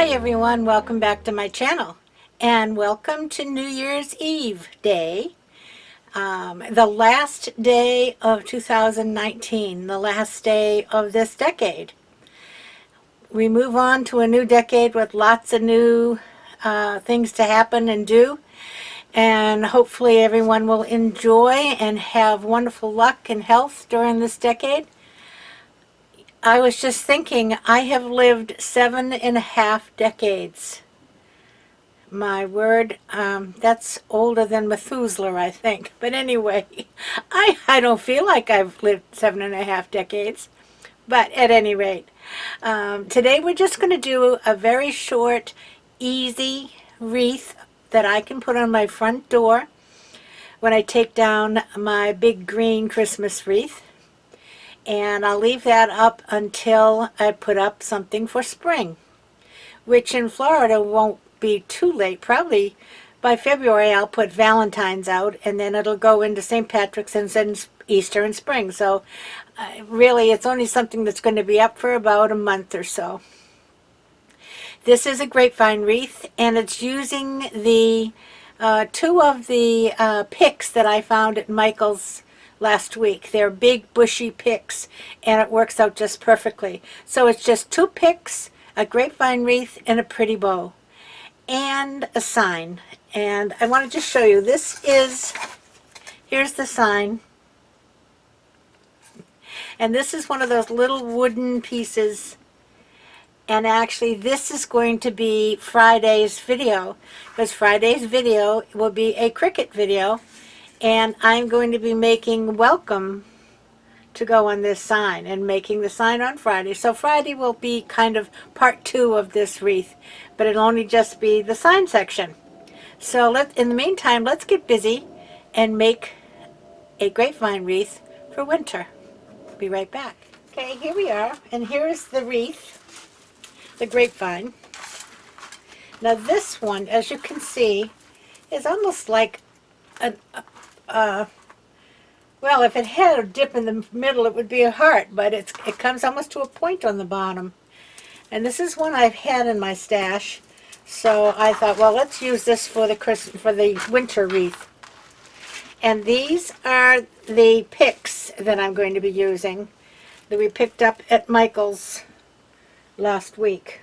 Hi everyone, welcome back to my channel and welcome to New Year's Eve day, the last day of 2019, the last day of this decade. We move on to a new decade with lots of new things to happen and do, and hopefully everyone will enjoy and have wonderful luck and health during this decade. I was just thinking, I have lived 7.5 decades. My word, that's older than Methuselah, I think. But anyway, I don't feel like I've lived 7.5 decades. But at any rate, today we're just going to do a very short, easy wreath that I can put on my front door when I take down my big green Christmas wreath. And I'll leave that up until I put up something for spring, which in Florida won't be too late. Probably by February I'll put Valentine's out, and then it'll go into St. Patrick's and then Easter and spring. So really it's only something that's going to be up for about a month or so. This is a grapevine wreath, and it's using the two of the pics that I found at Michael's last week. They're big bushy pics, and it works out just perfectly. So it's just 2 pics, a grapevine wreath, and a pretty bow, and a sign. And I want to just show you, here's the sign, and this is one of those little wooden pieces. And actually this is going to be Friday's video, because Friday's video will be a cricket video, and I'm going to be making welcome to go on this sign and making the sign on Friday. So Friday will be kind of part 2 of this wreath, but it'll only just be the sign section. So in the meantime, let's get busy and make a grapevine wreath for winter. Be right back. Okay, here we are, and here's the wreath, the grapevine. Now this one, as you can see, is almost like well, if it had a dip in the middle, it would be a heart, but it comes almost to a point on the bottom. And this is one I've had in my stash, so I thought, well, let's use this for the winter wreath. And these are the pics that I'm going to be using, that we picked up at Michael's last week.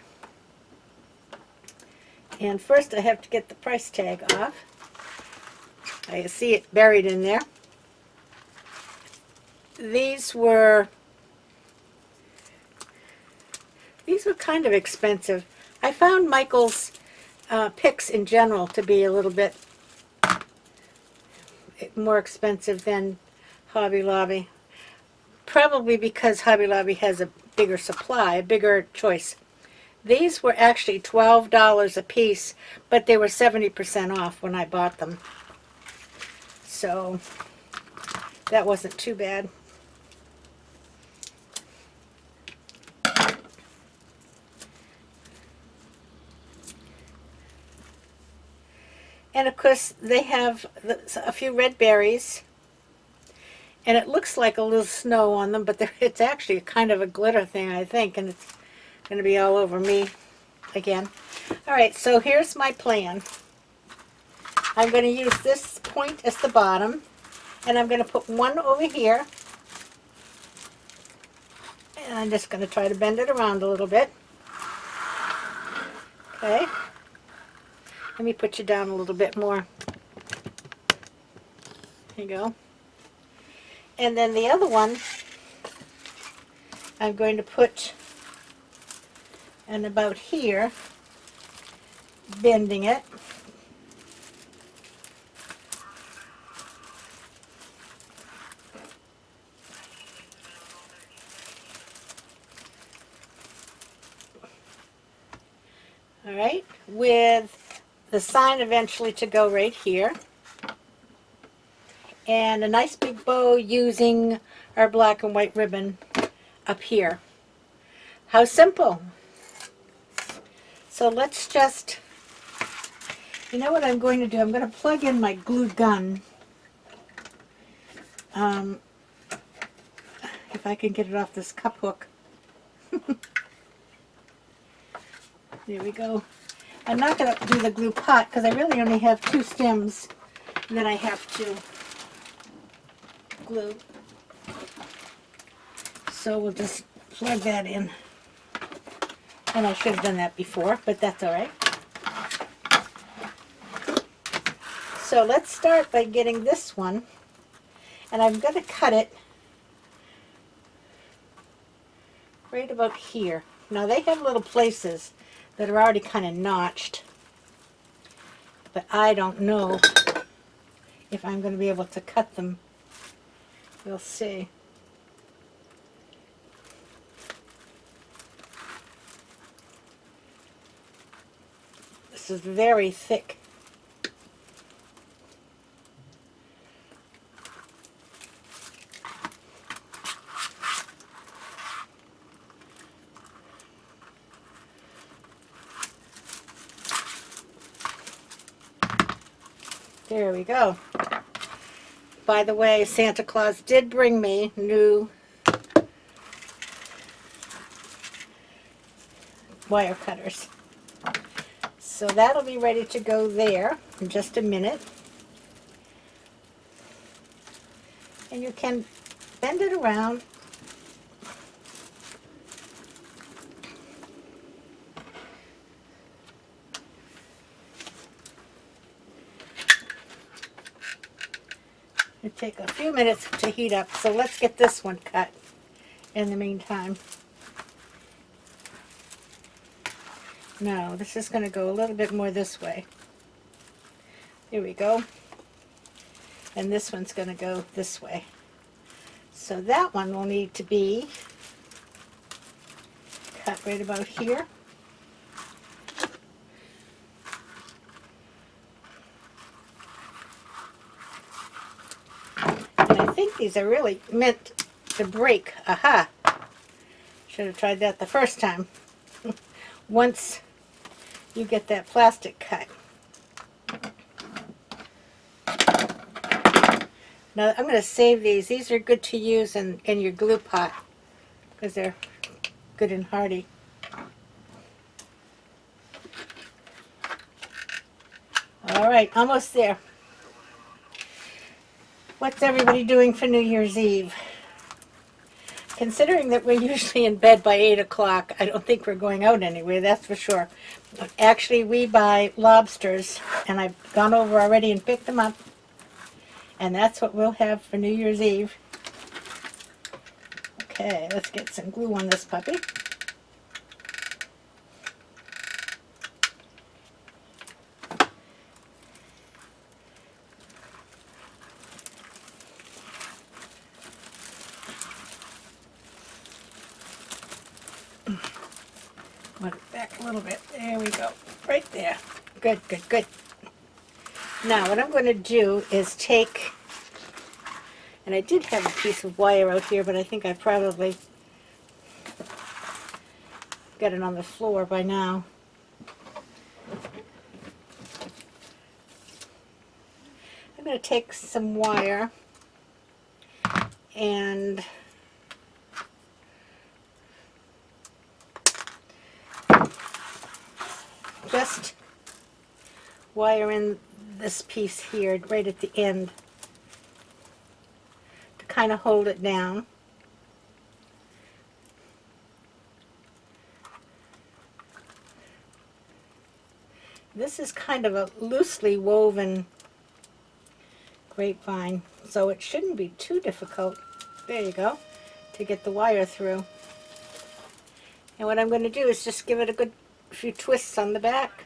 And first I have to get the price tag off. I see it buried in there. These were kind of expensive. I found Michael's picks in general to be a little bit more expensive than Hobby Lobby. Probably because Hobby Lobby has a bigger supply, a bigger choice. These were actually $12 a piece, but they were 70% off when I bought them. So that wasn't too bad. And of course they have a few red berries, and it looks like a little snow on them, but it's actually kind of a glitter thing, I think, and it's going to be all over me again. Alright, so here's my plan. I'm going to use this point as the bottom, and I'm going to put one over here, and I'm just going to try to bend it around a little bit. Okay. Let me put you down a little bit more. There you go. And then the other one, I'm going to put in about here, bending it. All right, with the sign eventually to go right here, and a nice big bow using our black and white ribbon up here. How simple. So let's just, you know what I'm going to do? I'm going to plug in my glue gun. If I can get it off this cup hook. There we go. I'm not going to do the glue pot because I really only have 2 stems that I have to glue. So we'll just plug that in. And I should have done that before, but that's all right. So let's start by getting this one. And I'm going to cut it right about here. Now they have little places that are already kind of notched, but I don't know if I'm going to be able to cut them. We'll see. This is very thick. There we go. By the way, Santa Claus did bring me new wire cutters. So that'll be ready to go there in just a minute. And you can bend it around. It'll take a few minutes to heat up, so let's get this one cut in the meantime. No, this is going to go a little bit more this way. Here we go. And this one's going to go this way. So that one will need to be cut right about here. And I think these are really meant to break. Aha! Should have tried that the first time. Once you get that plastic cut. Now I'm going to save these. These are good to use in your glue pot because they're good and hardy. All right, almost there. What's everybody doing for New Year's Eve? Considering that we're usually in bed by 8 o'clock, I don't think we're going out anywhere, that's for sure. Actually, we buy lobsters, and I've gone over already and picked them up. And that's what we'll have for New Year's Eve. Okay, let's get some glue on this puppy. Want it back a little bit. There we go. Right there. Good, good, good. Now what I'm going to do is take, and I did have a piece of wire out here, but I think I probably got it on the floor by now. I'm going to take some wire and just wire in this piece here right at the end to kind of hold it down. This is kind of a loosely woven grapevine, so it shouldn't be too difficult, there you go, to get the wire through. And what I'm going to do is just give it a good few twists on the back.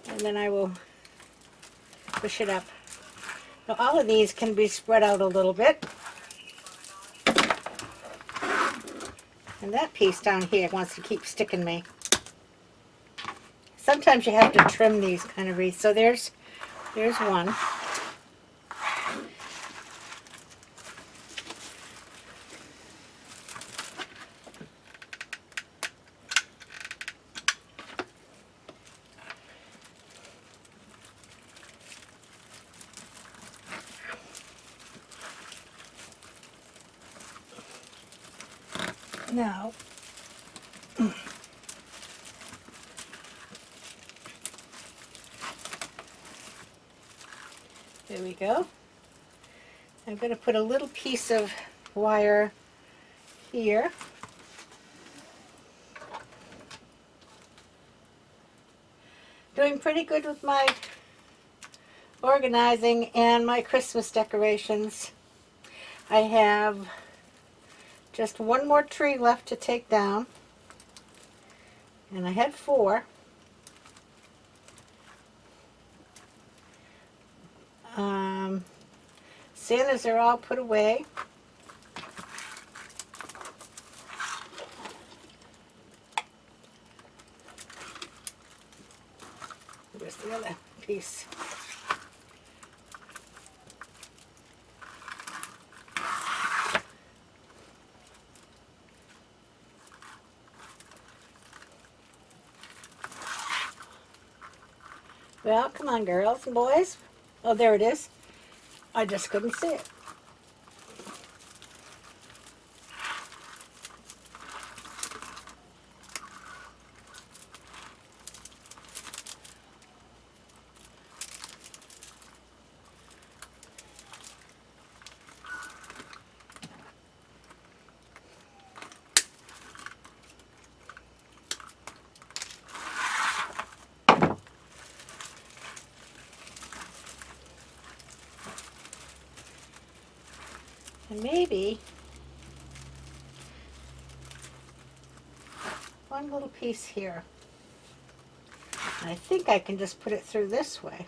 And then I will push it up. Now all of these can be spread out a little bit. And that piece down here wants to keep sticking me. Sometimes you have to trim these kind of wreaths. So there's one. Now, there we go. I'm going to put a little piece of wire here. Doing pretty good with my organizing and my Christmas decorations. I have just one more tree left to take down, and I had 4. Santas are all put away. Where's the other piece? Well, come on, girls and boys. Oh, there it is. I just couldn't see it. And maybe one little piece here. I think I can just put it through this way.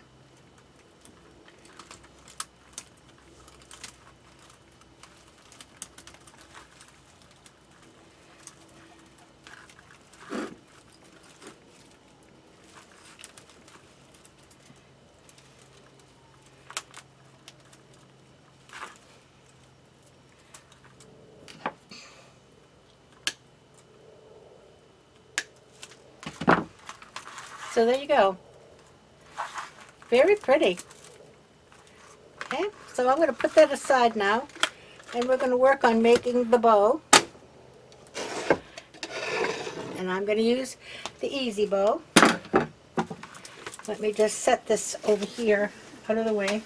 So there you go. Very pretty. Okay, so I'm going to put that aside now, and we're going to work on making the bow. And I'm going to use the easy bow. Let me just set this over here out of the way.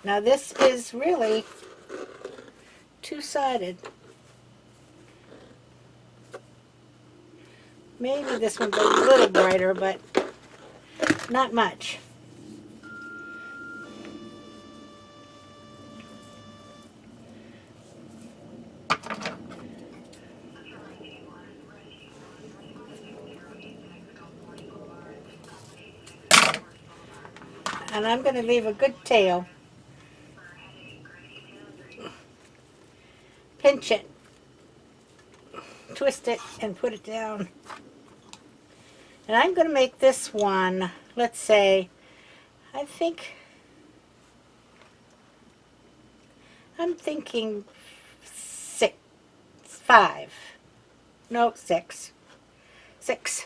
Now this is really two-sided. Maybe this one's a little brighter, but not much. And I'm going to leave a good tail. Pinch it, twist it, and put it down. And I'm going to make this one, let's say, I'm thinking 5. No, 6. 6.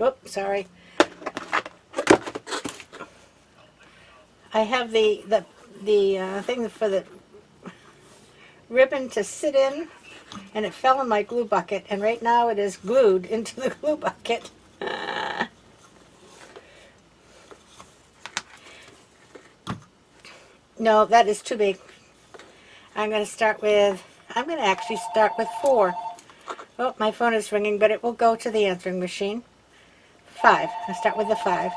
Oops, sorry. I have the thing for the ribbon to sit in, and it fell in my glue bucket, and right now it is glued into the glue bucket. No, that is too big. I'm going to actually start with 4. Oh, my phone is ringing, but it will go to the answering machine. 5. I'll start with the 5.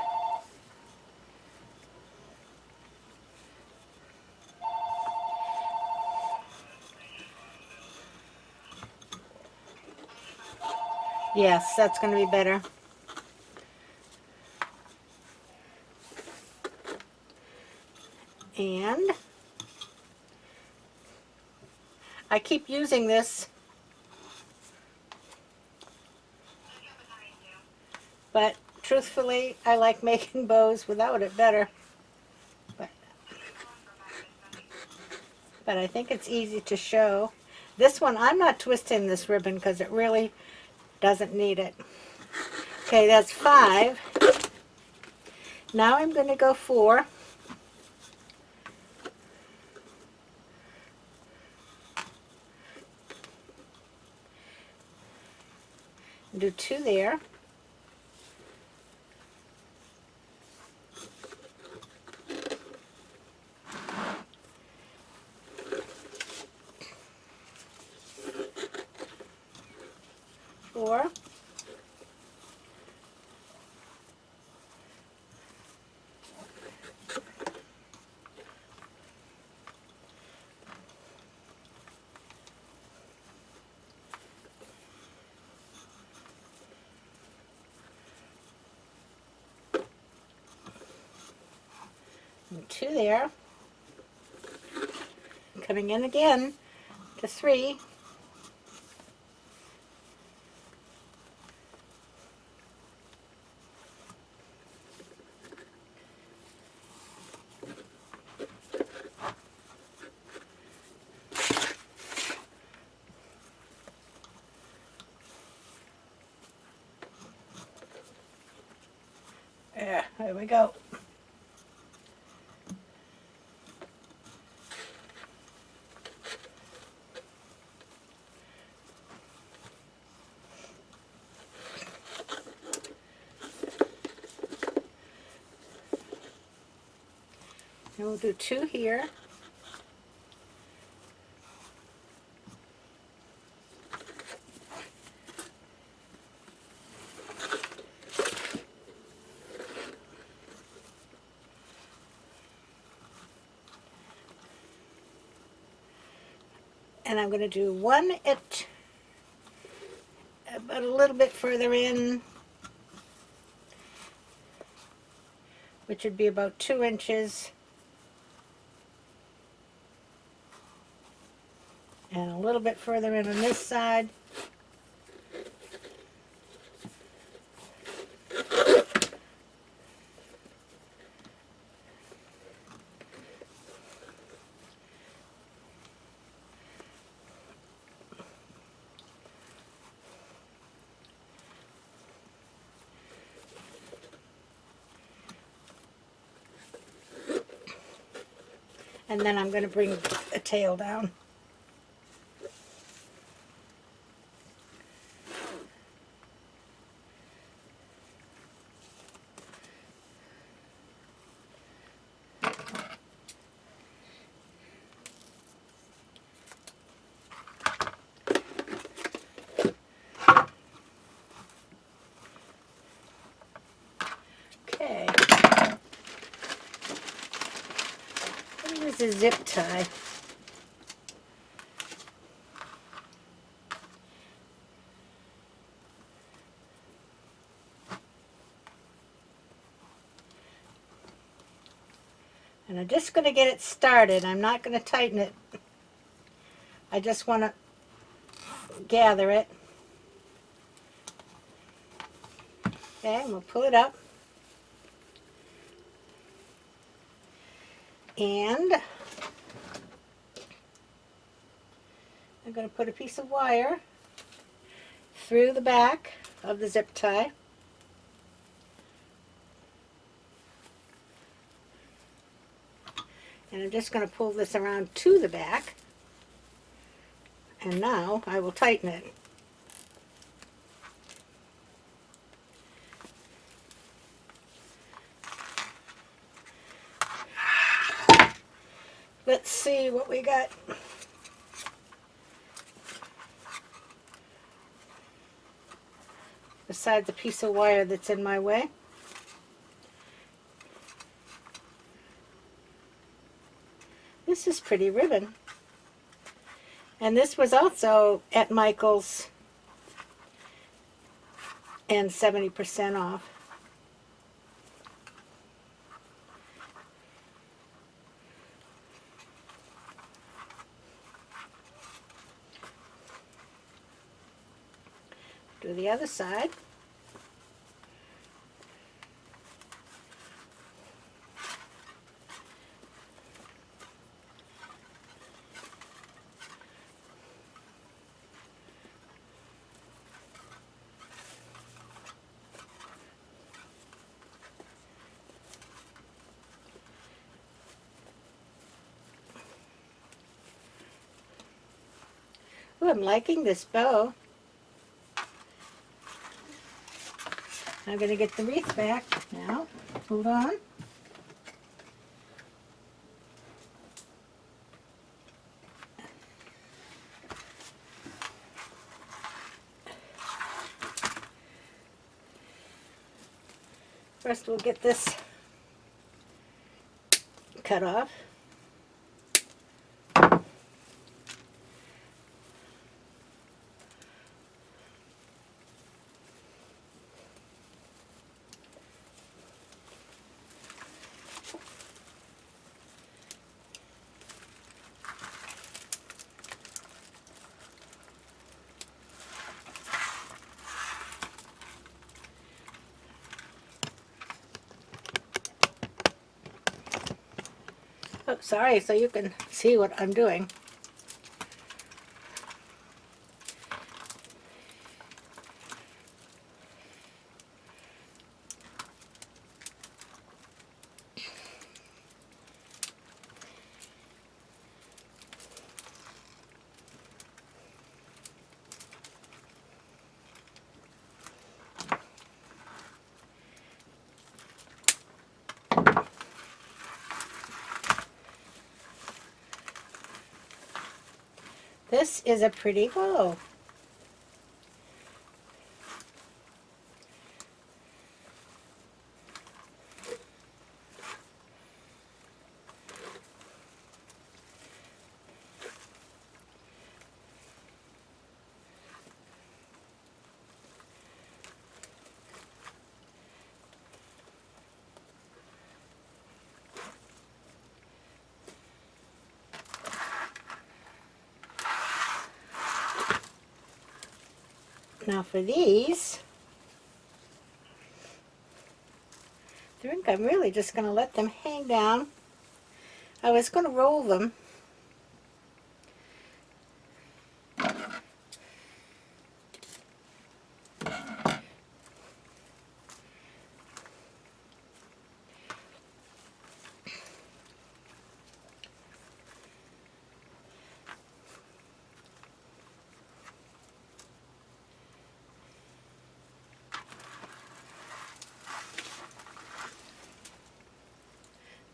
Yes, that's going to be better. And I keep using this, but truthfully, I like making bows without it better. But I think it's easy to show. This one, I'm not twisting this ribbon because it really doesn't need it. Okay, that's 5. Now I'm going to go 4. Do 2 there. Four. And 2 there. Coming in again to 3. There we go. And we'll do 2 here. And I'm going to do 1 at about a little bit further in, which would be about 2 inches. And a little bit further in on this side. And then I'm going to bring the tail down. Okay. Here's a zip tie. And I'm just going to get it started. I'm not going to tighten it. I just want to gather it. Okay, and we'll pull it up. And I'm going to put a piece of wire through the back of the zip tie. And I'm just going to pull this around to the back. And now I will tighten it. Let's see what we got. Besides the piece of wire that's in my way. This is pretty ribbon. And this was also at Michael's and 70% off. Do the other side. Ooh, I'm liking this bow. I'm going to get the wreath back now. Hold on. First we'll get this cut off. Oh, sorry, so you can see what I'm doing. This is a pretty bow. Now for these, I think I'm really just going to let them hang down. I was going to roll them.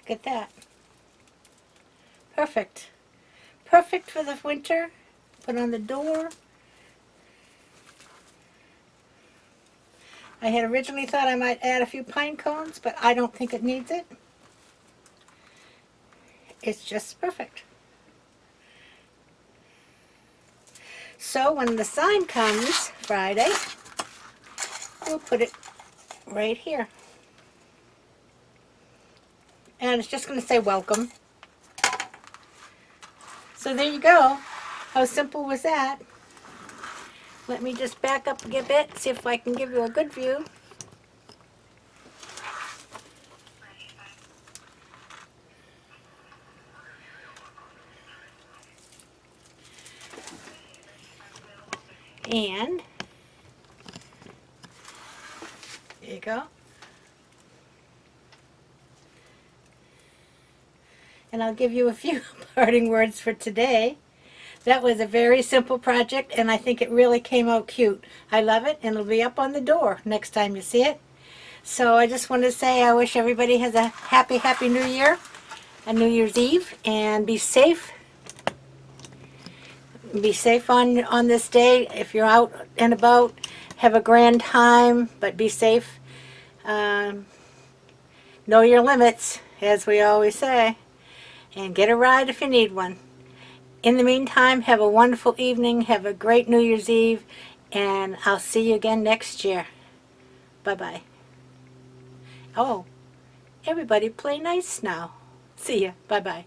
Look at that. Perfect. Perfect for the winter. Put on the door. I had originally thought I might add a few pine cones, but I don't think it needs it. It's just perfect. So when the sign comes Friday, we'll put it right here. And it's just going to say welcome. So there you go. How simple was that? Let me just back up a bit, see if I can give you a good view. And there you go. And I'll give you a few parting words for today. That was a very simple project, and I think it really came out cute. I love it, and it'll be up on the door next time you see it. So I just want to say I wish everybody has a happy, happy New Year, a New Year's Eve, and be safe. Be safe on this day. If you're out and about, have a grand time, but be safe. Know your limits, as we always say, and get a ride if you need one. In the meantime, have a wonderful evening, have a great New Year's Eve, and I'll see you again next year. Bye-bye. Oh, everybody play nice now. See ya. Bye-bye.